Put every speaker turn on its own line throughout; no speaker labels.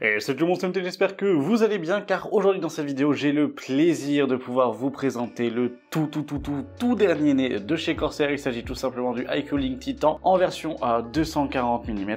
Et c'est tout le monde, j'espère que vous allez bien car aujourd'hui dans cette vidéo j'ai le plaisir de pouvoir vous présenter le tout dernier né de chez Corsair. Il s'agit tout simplement du IQ Link Titan en version 240 mm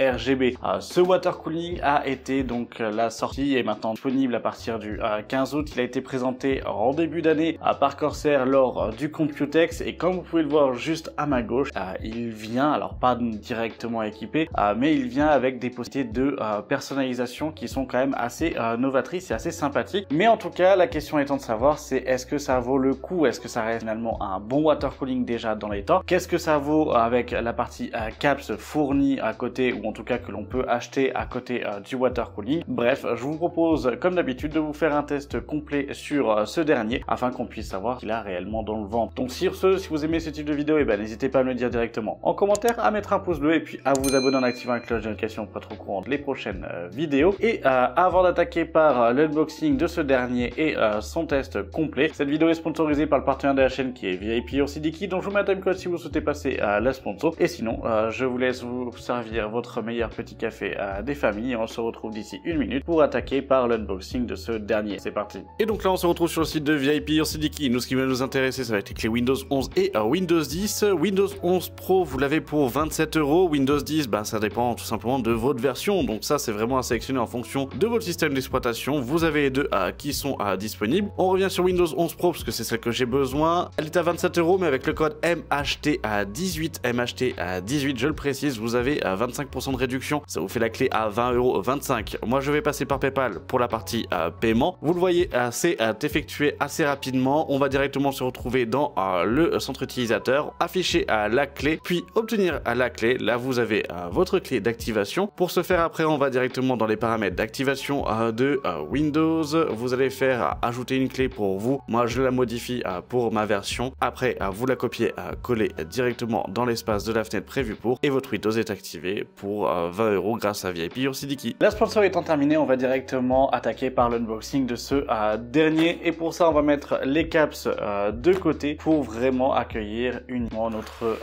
RGB. Ce water cooling a été donc la sortie est maintenant disponible à partir du 15 août. Il a été présenté en début d'année par Corsair lors du Computex et comme vous pouvez le voir juste à ma gauche, il vient, alors pas directement équipé, mais il vient avec des possibilités de personnalisation qui sont quand même assez novatrices et assez sympathiques. Mais en tout cas, la question étant de savoir, c'est est-ce que ça vaut le coup? Est-ce que ça reste finalement un bon water cooling déjà dans les temps? Qu'est-ce que ça vaut avec la partie caps fournie à côté, ou en tout cas que l'on peut acheter à côté du water cooling? Bref, je vous propose comme d'habitude de vous faire un test complet sur ce dernier afin qu'on puisse savoir qu'il a réellement dans le ventre. Donc sur ce, si vous aimez ce type de vidéo, n'hésitez pas à me le dire directement en commentaire, à mettre un pouce bleu et puis à vous abonner en activant la cloche de notification pour être au courant des prochaines vidéos. Et avant d'attaquer par l'unboxing de ce dernier et son test complet, cette vidéo est sponsorisée par le partenaire de la chaîne qui est VIP Orsidiki, donc je vous mets un timecode si vous souhaitez passer à la sponsor. Et sinon, je vous laisse vous servir votre meilleur petit café des familles et on se retrouve d'ici une minute pour attaquer par l'unboxing de ce dernier. C'est parti. Et donc là, on se retrouve sur le site de VIP Orsidiki. Nous, ce qui va nous intéresser, ça va être les clés Windows 11 et Windows 10. Windows 11 Pro, vous l'avez pour 27 €. Windows 10, ça dépend tout simplement de votre version. Donc ça, c'est vraiment à sélectionner en fonction de votre système d'exploitation. Vous avez les deux qui sont disponibles. On revient sur Windows 11 Pro parce que c'est celle que j'ai besoin. Elle est à 27 € mais avec le code MHT18, MHT18, je le précise, vous avez 25% de réduction. Ça vous fait la clé à 20,25 €. Moi, je vais passer par PayPal pour la partie paiement. Vous le voyez, c'est effectué assez rapidement. On va directement se retrouver dans le centre utilisateur, afficher la clé, puis obtenir la clé. Là, vous avez votre clé d'activation. Pour ce faire, après, on va directement dans les paramètres d'activation de Windows. Vous allez faire ajouter une clé pour vous. Moi, je la modifie pour ma version. Après, vous la copiez, coller directement dans l'espace de la fenêtre prévue pour, et votre Windows est activé pour 20 € grâce à VIP Orsidiki. La sponsor étant terminée, on va directement attaquer par l'unboxing de ce dernier. Et pour ça, on va mettre les caps de côté pour vraiment accueillir uniquement notre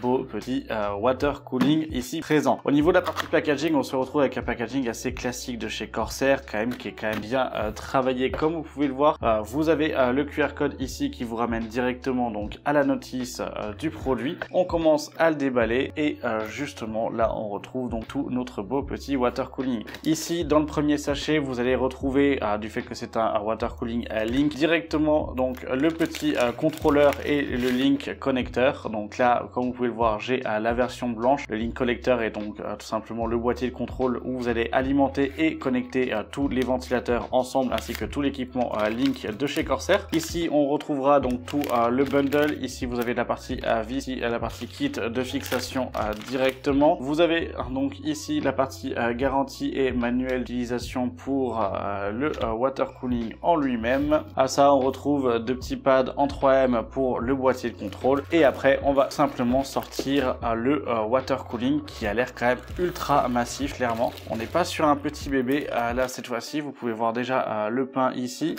beau petit water cooling ici présent. Au niveau de la partie packaging, on se retrouve avec un packaging assez classique de chez Corsair, qui est quand même bien travaillé. Comme vous pouvez le voir, vous avez le QR code ici qui vous ramène directement donc à la notice du produit. On commence à le déballer et justement là on retrouve donc tout notre beau petit water cooling. Ici dans le premier sachet, vous allez retrouver du fait que c'est un water cooling Link directement donc le petit contrôleur et le Link connecteur. Donc là, comme vous pouvez le voir, j'ai la version blanche. Le Link connecteur est donc tout simplement le boîtier de contrôle où vous allez alimenter et connecter tous les ventilateurs ensemble ainsi que tout l'équipement Link de chez Corsair. Ici on retrouvera donc tout le bundle. Ici vous avez la partie vis, la partie kit de fixation directement. Vous avez donc ici la partie garantie et manuel d'utilisation pour le water cooling en lui-même. À ça on retrouve deux petits pads en 3M pour le boîtier de contrôle et après on va simplement sortir le water cooling qui a l'air quand même ultra massif. Clairement on n'est pas sur un petit bébé là cette fois-ci. Vous pouvez voir déjà le pain ici.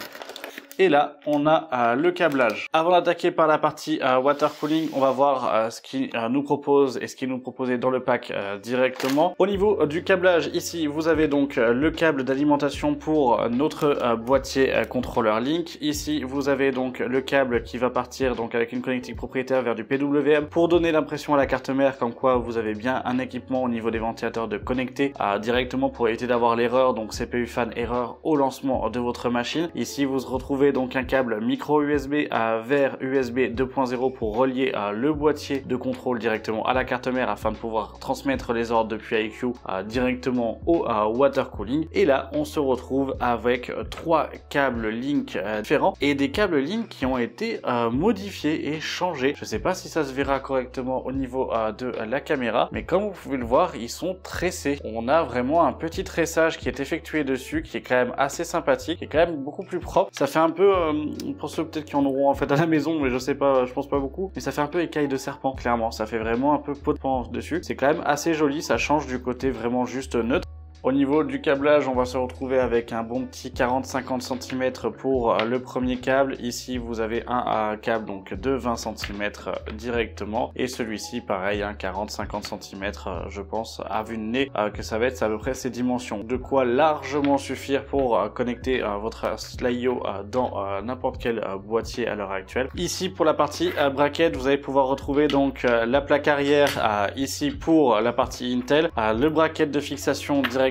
Et là, on a le câblage. Avant d'attaquer par la partie water cooling, on va voir ce qu'il nous propose et ce qu'il nous proposait dans le pack directement. Au niveau du câblage, ici, vous avez donc le câble d'alimentation pour notre boîtier contrôleur Link. Ici, vous avez donc le câble qui va partir donc avec une connectique propriétaire vers du PWM pour donner l'impression à la carte mère comme quoi vous avez bien un équipement au niveau des ventilateurs de connecter directement pour éviter d'avoir l'erreur, donc CPU fan erreur au lancement de votre machine. Ici, vous retrouvez donc un câble micro USB vers USB 2.0 pour relier le boîtier de contrôle directement à la carte mère afin de pouvoir transmettre les ordres depuis IQ directement au water cooling. Et là on se retrouve avec trois câbles Link différents et des câbles Link qui ont été modifiés et changés. Je sais pas si ça se verra correctement au niveau de la caméra, mais comme vous pouvez le voir, ils sont tressés. On a vraiment un petit tressage qui est effectué dessus qui est quand même assez sympathique et quand même beaucoup plus propre. Ça fait un peu pour ceux peut-être qui en auront en fait à la maison, mais je sais pas, je pense pas beaucoup, mais ça fait un peu écaille de serpent, clairement. Ça fait vraiment un peu peau de pan dessus. C'est quand même assez joli, ça change du côté vraiment juste neutre. Au niveau du câblage, on va se retrouver avec un bon petit 40-50 cm pour le premier câble. Ici, vous avez un câble donc de 20 cm directement. Et celui-ci, pareil, un 40-50 cm, je pense, à vue de nez, que ça va être à peu près ces dimensions. De quoi largement suffire pour connecter votre Slyo dans n'importe quel boîtier à l'heure actuelle. Ici, pour la partie bracket, vous allez pouvoir retrouver donc la plaque arrière ici pour la partie Intel, le bracket de fixation directement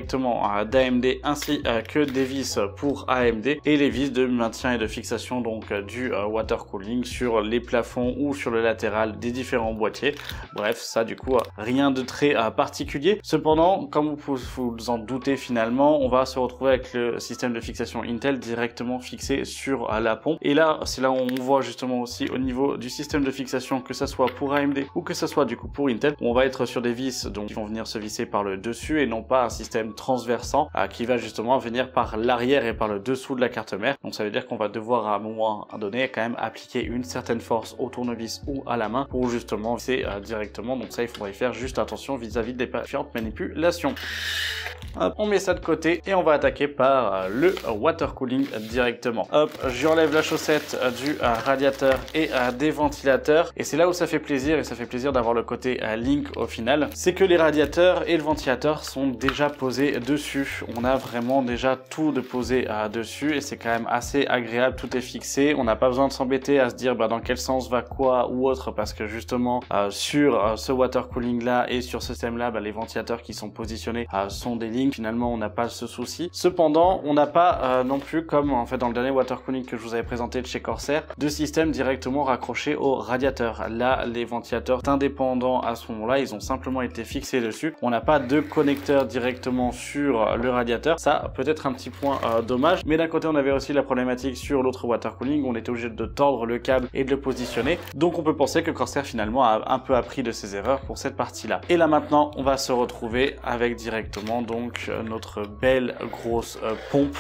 d'AMD ainsi que des vis pour AMD et les vis de maintien et de fixation donc du water cooling sur les plafonds ou sur le latéral des différents boîtiers. Bref, ça du coup rien de très particulier. Cependant, comme vous vous en doutez finalement, on va se retrouver avec le système de fixation Intel directement fixé sur la pompe. Et là, c'est là où on voit justement aussi au niveau du système de fixation, que ça soit pour AMD ou que ça soit du coup pour Intel, on va être sur des vis donc qui vont venir se visser par le dessus et non pas un système transversant qui va justement venir par l'arrière et par le dessous de la carte mère. Donc ça veut dire qu'on va devoir à un moment donné quand même appliquer une certaine force au tournevis ou à la main pour justement visser directement. Donc ça, il faudrait faire juste attention vis-à-vis des différentes manipulations. Hop, on met ça de côté et on va attaquer par le water cooling directement. Hop, j'enlève la chaussette du radiateur et des ventilateurs, et c'est là où ça fait plaisir, et ça fait plaisir d'avoir le côté Link au final, c'est que les radiateurs et le ventilateur sont déjà posés dessus. On a vraiment déjà tout de posé dessus et c'est quand même assez agréable, tout est fixé, on n'a pas besoin de s'embêter à se dire dans quel sens va quoi ou autre, parce que justement sur ce water cooling là et sur ce système là, les ventilateurs qui sont positionnés sont des lignes. Finalement, on n'a pas ce souci. Cependant, on n'a pas non plus, comme en fait dans le dernier water cooling que je vous avais présenté de chez Corsair, de système directement raccroché au radiateur. Là, les ventilateurs indépendants à ce moment-là, ils ont simplement été fixés dessus. On n'a pas de connecteur directement sur le radiateur. Ça peut être un petit point dommage. Mais d'un côté, on avait aussi la problématique sur l'autre water cooling où on était obligé de tordre le câble et de le positionner. Donc, on peut penser que Corsair finalement a un peu appris de ses erreurs pour cette partie-là. Et là maintenant, on va se retrouver avec directement donc notre belle grosse pompe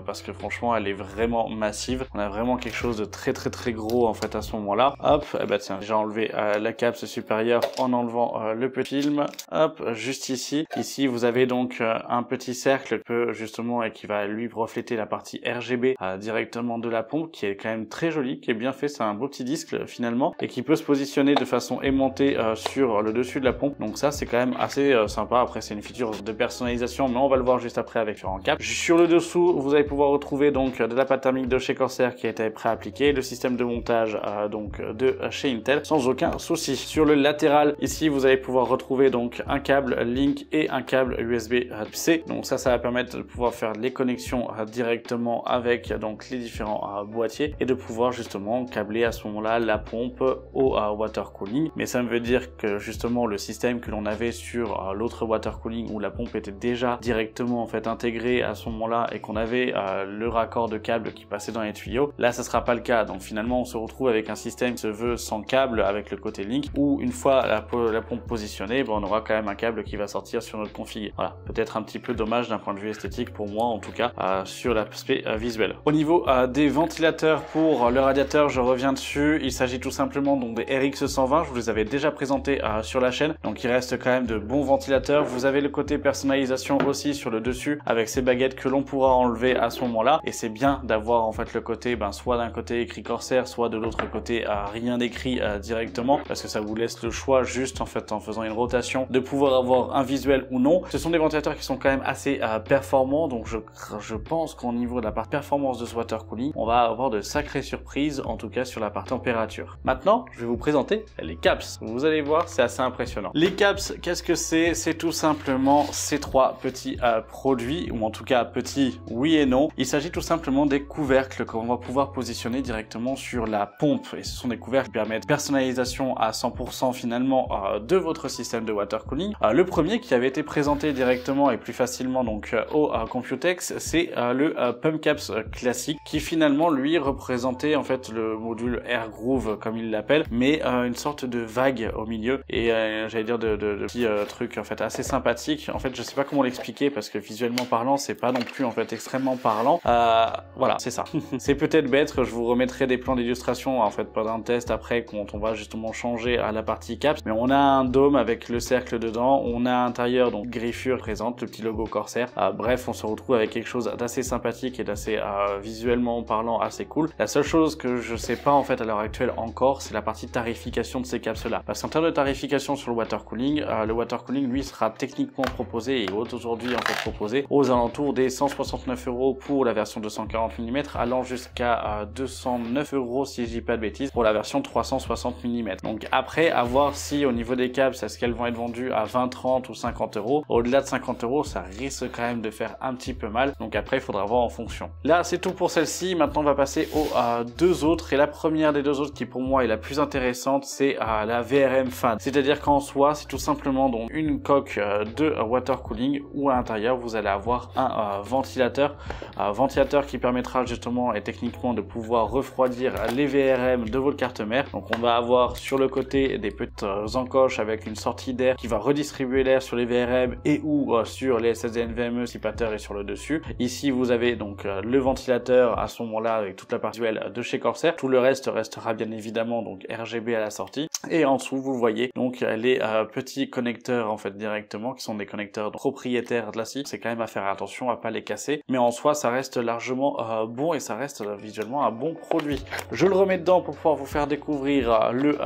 parce que franchement elle est vraiment massive. On a vraiment quelque chose de très gros en fait à ce moment là. Hop, et tiens, j'ai enlevé la capsule supérieure en enlevant le petit film. Hop, juste ici vous avez donc un petit cercle justement et qui va lui refléter la partie RGB directement de la pompe, qui est quand même très joli, qui est bien fait. C'est un beau petit disque finalement et qui peut se positionner de façon aimantée sur le dessus de la pompe. Donc ça c'est quand même assez sympa. Après c'est une feature de personnalisation, mais on va le voir juste après avec différents câbles. Sur le dessous, vous allez pouvoir retrouver donc de la pâte thermique de chez Corsair qui a été pré-appliquée, le système de montage donc de chez Intel sans aucun souci. Sur le latéral, ici, vous allez pouvoir retrouver donc un câble Link et un câble USB-C. Donc ça va permettre de pouvoir faire les connexions directement avec donc les différents boîtiers et de pouvoir justement câbler à ce moment-là la pompe au water cooling. Mais ça veut dire que justement le système que l'on avait sur l'autre water cooling où la pompe était déjà directement en fait intégré à ce moment-là et qu'on avait le raccord de câble qui passait dans les tuyaux, là ça sera pas le cas. Donc finalement on se retrouve avec un système qui se veut sans câble avec le côté Link, où une fois la pompe positionnée, on aura quand même un câble qui va sortir sur notre config. Voilà, peut-être un petit peu dommage d'un point de vue esthétique pour moi en tout cas sur l'aspect visuel. Au niveau des ventilateurs pour le radiateur, je reviens dessus. Il s'agit tout simplement donc des RX120, je vous les avais déjà présentés sur la chaîne, donc il reste quand même de bons ventilateurs. Vous avez le côté personnalisation aussi sur le dessus avec ces baguettes que l'on pourra enlever à ce moment-là, et c'est bien d'avoir en fait le côté soit d'un côté écrit Corsair, soit de l'autre côté rien écrit directement, parce que ça vous laisse le choix juste en fait en faisant une rotation de pouvoir avoir un visuel ou non. Ce sont des ventilateurs qui sont quand même assez performants, donc je pense qu'au niveau de la partie performance de ce water cooling, on va avoir de sacrées surprises, en tout cas sur la partie température. Maintenant, je vais vous présenter les caps. Vous allez voir, c'est assez impressionnant. Les caps, qu'est-ce que c'est? C'est tout simplement ces trois petits produits, ou en tout cas petits oui et non. Il s'agit tout simplement des couvercles qu'on va pouvoir positionner directement sur la pompe, et ce sont des couvercles qui permettent personnalisation à 100% finalement de votre système de water cooling. Le premier qui avait été présenté directement et plus facilement donc au Computex, c'est le Pump Caps classique, qui finalement lui représentait en fait le module Air Groove comme il l'appelle, mais une sorte de vague au milieu, et j'allais dire de petits trucs en fait assez sympathiques. En fait je sais pas comment l'expliquer parce que visuellement parlant c'est pas non plus en fait extrêmement parlant. Voilà, c'est ça. C'est peut-être bête, je vous remettrai des plans d'illustration en fait pendant un test après quand on va justement changer à la partie caps, mais on a un dôme avec le cercle dedans, on a à l'intérieur donc griffure présente, présente le petit logo Corsair. Bref, on se retrouve avec quelque chose d'assez sympathique et d'assez visuellement parlant assez cool. La seule chose que je sais pas en fait à l'heure actuelle encore, c'est la partie tarification de ces capsules là. Parce qu'en termes de tarification sur le water cooling lui sera techniquement proposé et aujourd'hui en fait proposé aux alentours des 169 € pour la version 240 mm, allant jusqu'à 209 € si je dis pas de bêtises pour la version 360 mm. Donc après, à voir si au niveau des câbles, est-ce qu'elles vont être vendues à 20, 30 ou 50 €. Au-delà de 50 €, ça risque quand même de faire un petit peu mal. Donc après, il faudra voir en fonction. Là, c'est tout pour celle-ci. Maintenant, on va passer aux deux autres. Et la première des deux autres qui pour moi est la plus intéressante, c'est la VRM Fan. C'est-à-dire qu'en soi, c'est tout simplement donc une coque de water cooling où à l'intérieur, vous allez avoir un ventilateur qui permettra justement et techniquement de pouvoir refroidir les VRM de votre carte mère. Donc on va avoir sur le côté des petites encoches avec une sortie d'air qui va redistribuer l'air sur les VRM et ou sur les SSD NVMe dissipateur et sur le dessus. Ici vous avez donc le ventilateur à ce moment-là avec toute la partie visuelle de chez Corsair. Tout le reste restera bien évidemment donc RGB à la sortie. Et en dessous vous voyez donc les petits connecteurs en fait directement qui sont des connecteurs propriétaires de la scie. C'est quand même à faire attention à pas les casser, mais en soi ça reste largement bon et ça reste visuellement un bon produit. Je le remets dedans pour pouvoir vous faire découvrir le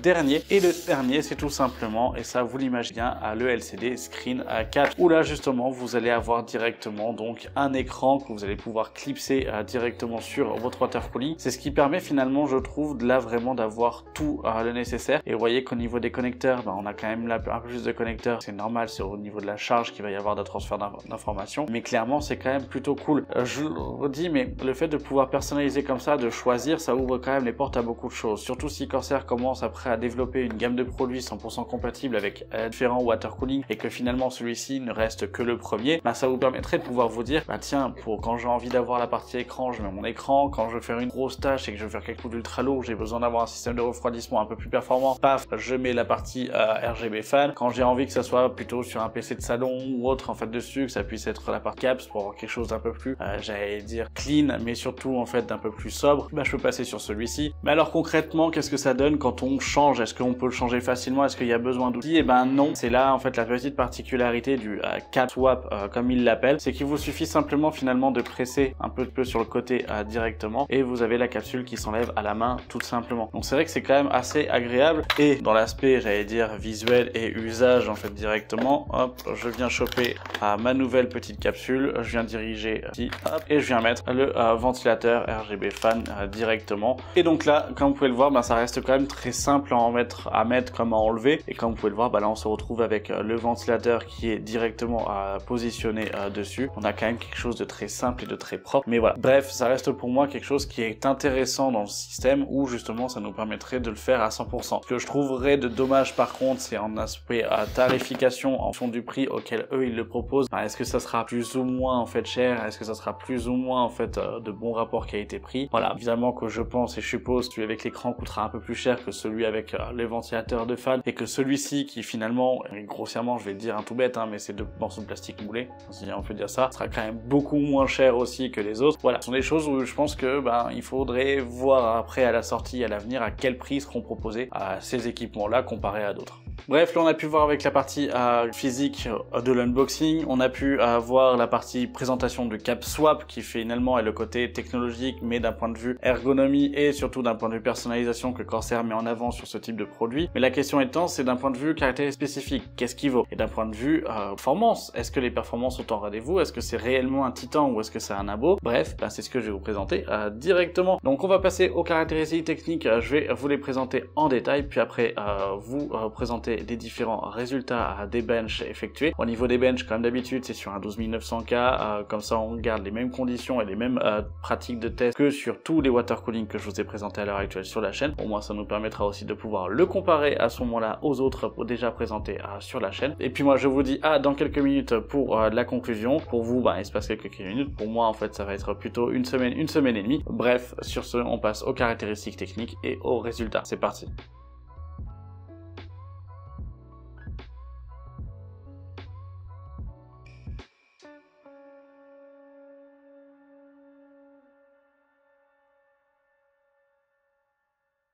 dernier, et le dernier c'est tout simplement, et ça vous l'imaginez bien, le LCD Screen 4 où là justement vous allez avoir directement donc un écran que vous allez pouvoir clipser directement sur votre water cooling. C'est ce qui permet finalement, je trouve, de là vraiment d'avoir tout le nécessaire. Et vous voyez qu'au niveau des connecteurs, on a quand même là un peu plus de connecteurs, c'est normal, c'est au niveau de la charge qu'il va y avoir de transfert d'informations, mais clairement c'est quand même plutôt cool. Je le redis, mais le fait de pouvoir personnaliser comme ça, de choisir, ça ouvre quand même les portes à beaucoup de choses, surtout si Corsair commence après à développer une gamme de produits 100% compatibles avec différents water cooling et que finalement celui-ci ne reste que le premier, ça vous permettrait de pouvoir vous dire, tiens, pour quand j'ai envie d'avoir la partie écran, je mets mon écran, quand je veux faire une grosse tâche et que je veux faire quelque chose d'ultra lourd, j'ai besoin d'avoir un système de refroidissement un peu plus performant, paf, je mets la partie RGB fan. Quand j'ai envie que ça soit plutôt sur un PC de salon ou autre en fait dessus, que ça puisse être la partie caps pour avoir quelque chose d'un peu plus, j'allais dire clean, mais surtout en fait d'un peu plus sobre, je peux passer sur celui-ci. Mais alors concrètement, qu'est-ce que ça donne quand on change? Est-ce qu'on peut le changer facilement? Est-ce qu'il y a besoin d'outils? Eh ben non, c'est là en fait la petite particularité du cap swap comme il l'appelle, c'est qu'il vous suffit simplement finalement de presser un peu sur le côté directement et vous avez la capsule qui s'enlève à la main tout simplement. Donc c'est vrai que c'est quand même assez agréable, et dans l'aspect j'allais dire visuel et usage en fait directement, hop, je viens choper ma nouvelle petite capsule, je viens diriger ici, hop, et je viens mettre le ventilateur RGB fan directement. Et donc là, comme vous pouvez le voir, ça reste quand même très simple à mettre comme à enlever, et comme vous pouvez le voir, là on se retrouve avec le ventilateur qui est directement positionné dessus. On a quand même quelque chose de très simple et de très propre, mais voilà, bref, ça reste pour moi quelque chose qui est intéressant dans le système où justement ça nous permettrait de le faire à 100%. Ce que je trouverais de dommage par contre, c'est en aspect tarification en fond du prix auquel eux ils le proposent. Est-ce que ça sera plus ou moins en fait cher? Est-ce que ça sera plus ou moins en fait de bon rapport qualité-prix? Voilà, évidemment que je pense et je suppose que celui avec l'écran coûtera un peu plus cher que celui avec les ventilateurs de fan, et que celui-ci qui finalement, grossièrement je vais dire un tout bête, mais c'est deux morceaux de plastique moulés, si on peut dire ça, sera quand même beaucoup moins cher aussi que les autres. Voilà, ce sont des choses où je pense que il faudrait voir après à la sortie, à l'avenir, à quel prix seront proposés ces équipements-là comparés à d'autres. Bref, là on a pu voir avec la partie physique de l'unboxing, on a pu voir la partie présentation du cap swap qui finalement est le côté technologique, mais d'un point de vue ergonomie et surtout d'un point de vue personnalisation que Corsair met en avant sur ce type de produit. Mais la question étant, c'est d'un point de vue caractéristiques spécifiques, qu'est-ce qui vaut? Et d'un point de vue performance, est-ce que les performances sont en rendez-vous? Est-ce que c'est réellement un titan ou est-ce que c'est un abo? Bref, c'est ce que je vais vous présenter directement. Donc on va passer aux caractéristiques techniques, je vais vous les présenter en détail, puis après vous présenter des différents résultats des benches effectués. Au niveau des benches, comme d'habitude, c'est sur un 12900K, comme ça on garde les mêmes conditions et les mêmes pratiques de test que sur tous les water cooling que je vous ai présentés à l'heure actuelle sur la chaîne. Au moins ça nous permettra aussi de pouvoir le comparer à ce moment-là aux autres déjà présentés sur la chaîne. Et puis moi je vous dis dans quelques minutes pour la conclusion. Pour vous, il se passe quelques minutes. Pour moi en fait ça va être plutôt une semaine et demie. Bref, sur ce, on passe aux caractéristiques techniques et aux résultats. C'est parti.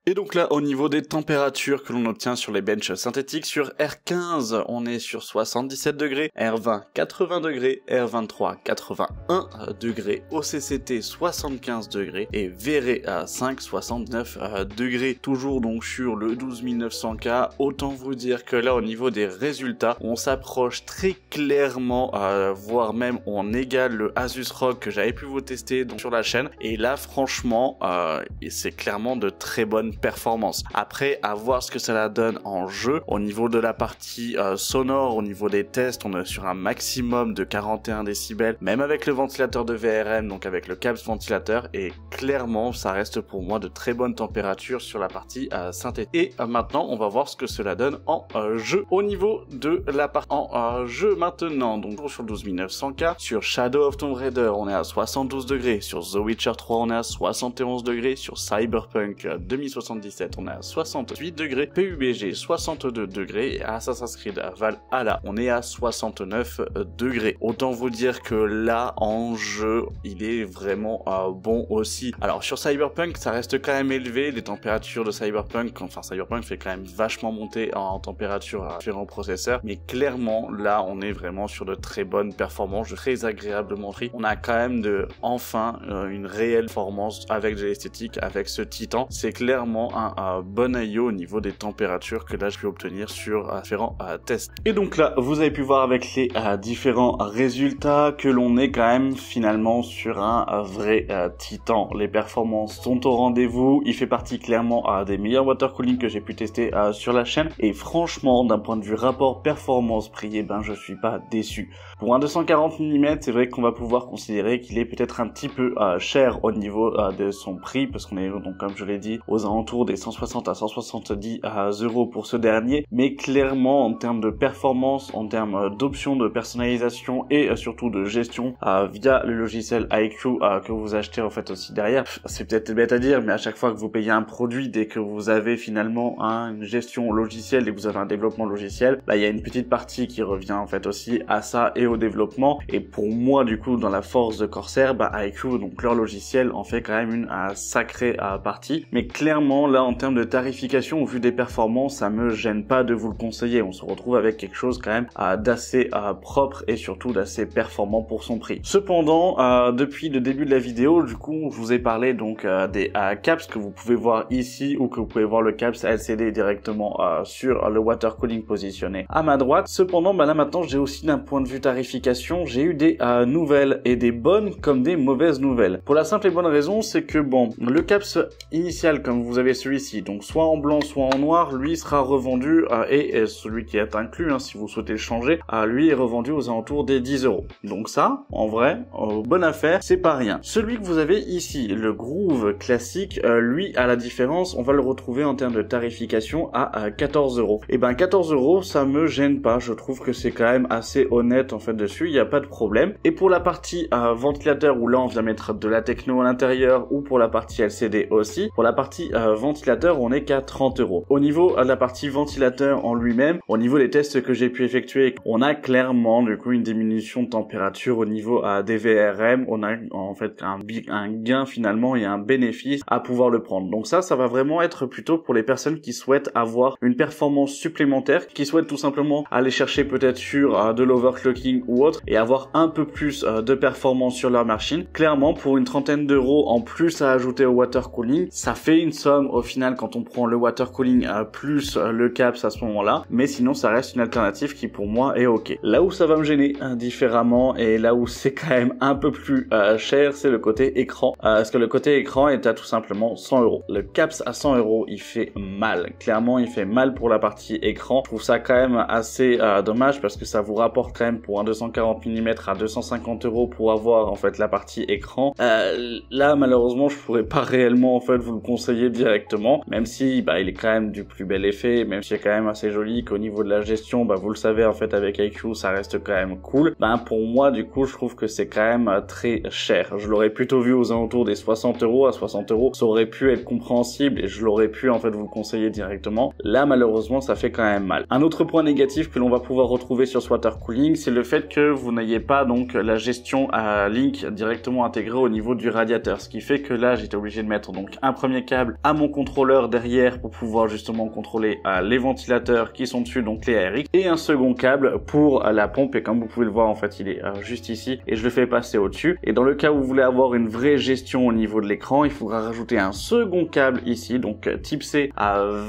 Et donc là, au niveau des températures que l'on obtient sur les benches synthétiques, sur R15, on est sur 77 degrés, R20, 80 degrés, R23, 81 degrés, OCCT, 75 degrés, et VRA5, 69 degrés. Toujours donc sur le 12900K, autant vous dire que là, au niveau des résultats, on s'approche très clairement, voire même on égale le Asus ROG que j'avais pu vous tester donc, sur la chaîne. Et là, franchement, c'est clairement de très bonnes performance. Après, à voir ce que cela donne en jeu. Au niveau de la partie sonore, au niveau des tests, on est sur un maximum de 41 décibels, même avec le ventilateur de VRM, donc avec le CAPS ventilateur, et clairement, ça reste pour moi de très bonnes températures sur la partie synthétique. Et maintenant, on va voir ce que cela donne en jeu. Au niveau de la partie en jeu maintenant, donc sur le 12900K, sur Shadow of Tomb Raider, on est à 72 degrés, sur The Witcher 3, on est à 71 degrés, sur Cyberpunk 2077, on est à 68 degrés, PUBG 62 degrés, et Assassin's Creed Valhalla, on est à 69 degrés. Autant vous dire que là, en jeu, il est vraiment bon aussi. Alors sur Cyberpunk, ça reste quand même élevé, les températures de Cyberpunk, enfin Cyberpunk fait quand même vachement monter en température à différents processeurs, mais clairement, là, on est vraiment sur de très bonnes performances, très agréablement pris. On a quand même enfin une réelle performance avec de l'esthétique, avec ce Titan. C'est clairement un bon IO au niveau des températures que là je peux obtenir sur différents tests. Et donc là, vous avez pu voir avec les différents résultats que l'on est quand même finalement sur un vrai Titan. Les performances sont au rendez-vous, il fait partie clairement des meilleurs water cooling que j'ai pu tester sur la chaîne, et franchement, d'un point de vue rapport performance-prix, ben je suis pas déçu. Pour un 240 mm, c'est vrai qu'on va pouvoir considérer qu'il est peut-être un petit peu cher au niveau de son prix, parce qu'on est donc, comme je l'ai dit, aux alentours des 160 à 170 euros pour ce dernier, mais clairement en termes de performance, en termes d'options de personnalisation et surtout de gestion via le logiciel iQOO que vous achetez en fait aussi derrière, c'est peut-être bête à dire, mais à chaque fois que vous payez un produit, dès que vous avez finalement une gestion logicielle et que vous avez un développement logiciel, bah il y a une petite partie qui revient en fait aussi à ça et au développement. Et pour moi du coup, dans la force de Corsair, bah iQOO, donc leur logiciel, en fait quand même une sacrée partie, mais clairement là en termes de tarification, au vu des performances, ça me gêne pas de vous le conseiller. On se retrouve avec quelque chose quand même d'assez propre et surtout d'assez performant pour son prix. Cependant, depuis le début de la vidéo, du coup, je vous ai parlé donc des caps que vous pouvez voir ici, ou que vous pouvez voir le caps LCD directement sur le water cooling positionné à ma droite. Cependant, bah là maintenant, j'ai aussi d'un point de vue tarification, j'ai eu des nouvelles, et des bonnes comme des mauvaises nouvelles. Pour la simple et bonne raison, c'est que bon, le caps initial, comme vous avez celui-ci, donc soit en blanc, soit en noir, lui sera revendu, et celui qui est inclus, si vous souhaitez le changer, lui est revendu aux alentours des 10 euros. Donc ça, en vrai, bonne affaire, c'est pas rien. Celui que vous avez ici, le Groove classique, lui, à la différence, on va le retrouver en termes de tarification à 14 euros. Et ben 14 euros, ça me gêne pas, je trouve que c'est quand même assez honnête en fait dessus, il n'y a pas de problème. Et pour la partie ventilateur, où là on vient mettre de la techno à l'intérieur, ou pour la partie LCD aussi, pour la partie ventilateur, on est qu'à 30 euros. Au niveau de la partie ventilateur en lui-même, au niveau des tests que j'ai pu effectuer, on a clairement du coup une diminution de température au niveau des VRM, on a en fait un gain finalement et un bénéfice à pouvoir le prendre. Donc ça va vraiment être plutôt pour les personnes qui souhaitent avoir une performance supplémentaire, qui souhaitent tout simplement aller chercher peut-être sur de l'overclocking ou autre, et avoir un peu plus de performance sur leur machine. Clairement, pour une trentaine d'euros en plus à ajouter au water cooling, ça fait une somme au final quand on prend le water cooling plus le caps à ce moment-là, mais sinon ça reste une alternative qui pour moi est ok. Là où ça va me gêner différemment, et là où c'est quand même un peu plus cher, c'est le côté écran, parce que le côté écran est à tout simplement 100 euros. Le caps à 100 euros, il fait mal. Clairement, il fait mal pour la partie écran. Je trouve ça quand même assez dommage, parce que ça vous rapporte quand même pour un 240 mm à 250 euros pour avoir en fait la partie écran. Là, malheureusement, je pourrais pas réellement en fait vous le conseiller directement, même si il est quand même du plus bel effet, même si c'est quand même assez joli, qu'au niveau de la gestion, vous le savez en fait avec iQOO, ça reste quand même cool. Pour moi, du coup, je trouve que c'est quand même très cher. Je l'aurais plutôt vu aux alentours des 60 euros. À 60 euros, ça aurait pu être compréhensible et je l'aurais pu en fait vous le conseiller directement. Là, malheureusement, ça fait quand même mal. Un autre point négatif que l'on va pouvoir retrouver sur ce water cooling, c'est le fait fait que vous n'ayez pas donc la gestion à Link directement intégrée au niveau du radiateur, ce qui fait que là j'étais obligé de mettre donc un premier câble à mon contrôleur derrière pour pouvoir justement contrôler les ventilateurs qui sont dessus, donc les ARX, et un second câble pour la pompe, et comme vous pouvez le voir en fait il est juste ici et je le fais passer au-dessus. Et dans le cas où vous voulez avoir une vraie gestion au niveau de l'écran, il faudra rajouter un second câble ici, donc type C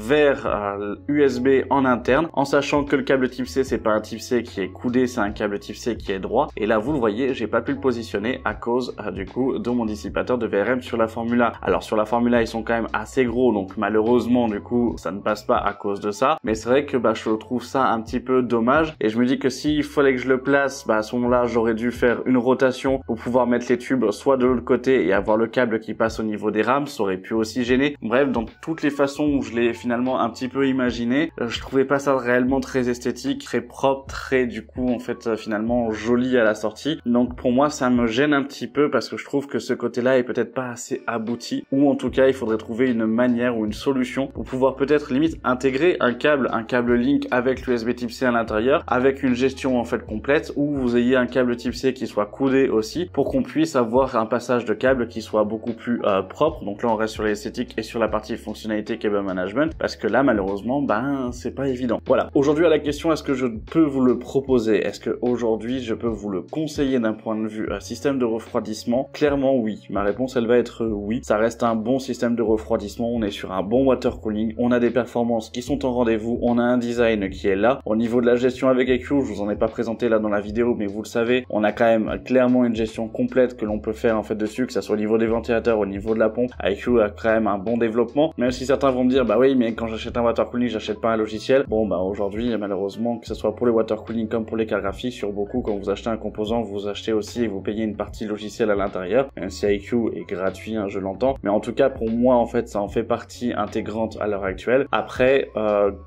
vers USB en interne, en sachant que le câble type C c'est pas un type C qui est coudé, c'est un câble type C qui est droit. Et là vous le voyez, j'ai pas pu le positionner à cause du coup de mon dissipateur de VRM sur la Formula. Alors sur la Formula ils sont quand même assez gros, donc malheureusement du coup ça ne passe pas à cause de ça, mais c'est vrai que je trouve ça un petit peu dommage, et je me dis que s'il fallait que je le place, à ce moment là j'aurais dû faire une rotation pour pouvoir mettre les tubes soit de l'autre côté et avoir le câble qui passe au niveau des rames, ça aurait pu aussi gêner. Bref, dans toutes les façons où je l'ai finalement un petit peu imaginé, je trouvais pas ça réellement très esthétique, très propre, très du coup en fait finalement joli à la sortie. Donc pour moi ça me gêne un petit peu parce que je trouve que ce côté là est peut-être pas assez abouti, ou en tout cas il faudrait trouver une manière ou une solution pour pouvoir peut-être limite intégrer un câble Link avec l'USB type C à l'intérieur, avec une gestion en fait complète, où vous ayez un câble type C qui soit coudé aussi, pour qu'on puisse avoir un passage de câble qui soit beaucoup plus propre. Donc là on reste sur l'esthétique et sur la partie fonctionnalité cable management, parce que là malheureusement c'est pas évident. Voilà, aujourd'hui à la question est-ce que je peux vous le proposer, est-ce que aujourd'hui je peux vous le conseiller d'un point de vue système de refroidissement, clairement oui. Ma réponse elle va être oui, ça reste un bon système de refroidissement, on est sur un bon water cooling, on a des performances qui sont en rendez-vous, on a un design qui est là. Au niveau de la gestion avec EQ, je vous en ai pas présenté là dans la vidéo, mais vous le savez, on a quand même clairement une gestion complète que l'on peut faire en fait dessus, que ça soit au niveau des ventilateurs, au niveau de la pompe. EQ a quand même un bon développement, même si certains vont me dire oui mais quand j'achète un water cooling j'achète pas un logiciel. Aujourd'hui malheureusement, que ce soit pour les water cooling comme pour les cartes graphiques, sur beaucoup quand vous achetez un composant vous achetez aussi et vous payez une partie logicielle à l'intérieur, même si EQ est gratuit je l'entends, mais en tout cas pour moi en fait ça en fait partie intégrante à l'heure actuelle. Après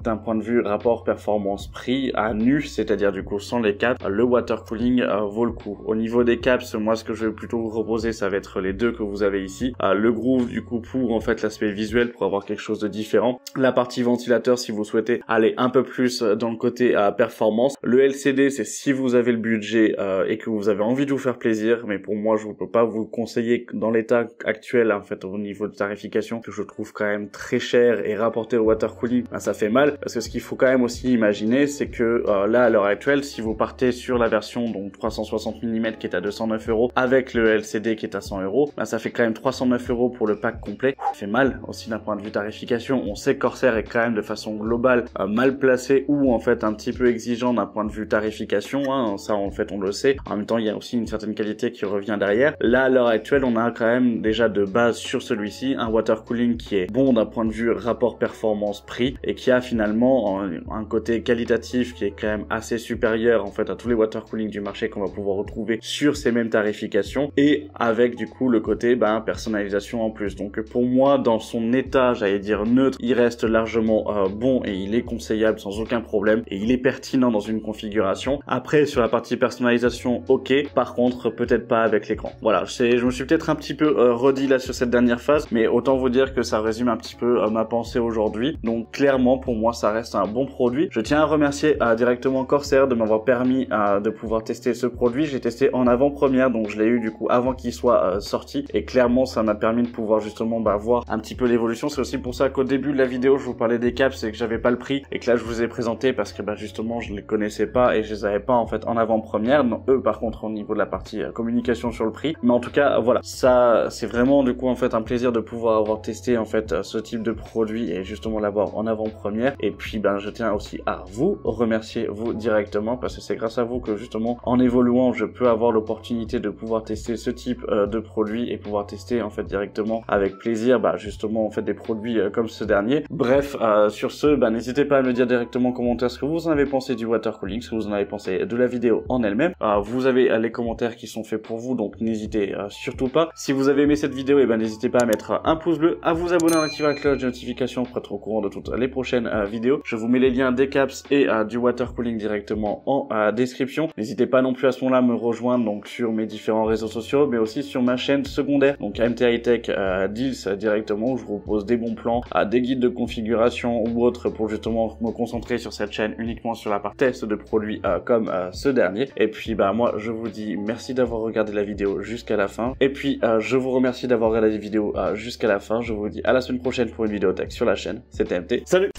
d'un point de vue rapport performance prix à nu, c'est-à-dire du coup sans les câbles, le water cooling vaut le coup. Au niveau des caps, moi ce que je vais plutôt vous proposer ça va être les deux que vous avez ici, le Groove du coup pour en fait l'aspect visuel, pour avoir quelque chose de différent, la partie ventilateur si vous souhaitez aller un peu plus dans le côté performance, le LCD c'est si vous avez le budget et que vous avez envie de vous faire plaisir, mais pour moi je ne peux pas vous le conseiller dans l'état actuel en fait au niveau de tarification, que je trouve quand même très cher, et rapporté au water cooling ça fait mal, parce que ce qu'il faut quand même aussi imaginer c'est que là à l'heure actuelle si vous partez sur la version donc 360 mm qui est à 209 € avec le LCD qui est à 100 €, ça fait quand même 309 € pour le pack complet. Ça fait mal aussi d'un point de vue tarification. On sait que Corsair est quand même de façon globale mal placé, ou en fait un petit peu exigeant d'un point de vue tarification, ça en fait on le sait. En même temps il y a aussi une certaine qualité qui revient derrière. Là à l'heure actuelle on a quand même déjà de base sur celui-ci un water cooling qui est bon d'un point de vue rapport performance prix, et qui a finalement un côté qualitatif qui est quand même assez supérieur en fait à tous les water cooling du marché qu'on va pouvoir retrouver sur ces mêmes tarifications, et avec du coup le côté personnalisation en plus. Donc pour moi dans son état j'allais dire neutre, il reste largement bon et il est conseillable sans aucun problème, et il est pertinent dans une configuration. Après sur la partie personnalisation ok, par contre peut-être pas avec l'écran. Voilà, je me suis peut-être un petit peu redit là sur cette dernière phase, mais autant vous dire que ça résume un petit peu ma pensée aujourd'hui. Donc clairement pour moi ça reste un bon produit. Je tiens à remercier directement Corsair de m'avoir permis de pouvoir tester ce produit. J'ai testé en avant-première, donc je l'ai eu du coup avant qu'il soit sorti, et clairement ça m'a permis de pouvoir justement voir un petit peu l'évolution. C'est aussi pour ça qu'au début de la vidéo je vous parlais des caps, c'est que j'avais pas le prix, et que là je vous ai présenté parce que justement je les connaissais pas et je les avais pas en fait en avant-première. Non, eux par contre au niveau de la partie communication sur le prix, mais en tout cas voilà, ça c'est vraiment du coup en fait un plaisir de pouvoir avoir testé en fait ce type de produit et justement l'avoir en avant-première. Et puis je tiens aussi à vous remercier vous directement, parce que c'est grâce à vous que justement en évoluant je peux avoir l'opportunité de pouvoir tester ce type de produit et pouvoir tester en fait directement avec plaisir justement en fait des produits comme ce dernier. Bref, sur ce n'hésitez pas à me dire directement en commentaire ce que vous en avez pensé du water cooling, ce que vous en avez pensé de la vidéo en elle-même. Vous avez les commentaires qui sont faits pour vous, donc n'hésitez surtout pas. Si vous avez aimé cette vidéo, n'hésitez pas à mettre un pouce bleu, à vous abonner, à activer la cloche de notification pour être au courant de toutes les prochaines vidéos. Je vous mets les liens des caps et du water cooling directement en description. N'hésitez pas non plus à ce moment-là à me rejoindre donc sur mes différents réseaux sociaux, mais aussi sur ma chaîne secondaire, donc MT High-Tech Deals directement, où je vous propose des bons plans, des guides de configuration ou autres, pour justement me concentrer sur cette chaîne uniquement sur la partie test de produits comme ce dernier. Et puis bah moi je vous dis merci d'avoir regardé la vidéo jusqu'à la fin. Et puis je vous remercie d'avoir regardé la vidéo jusqu'à la fin. Je vous dis à la semaine prochaine pour une vidéo tech sur la chaîne. C'était MT. Salut!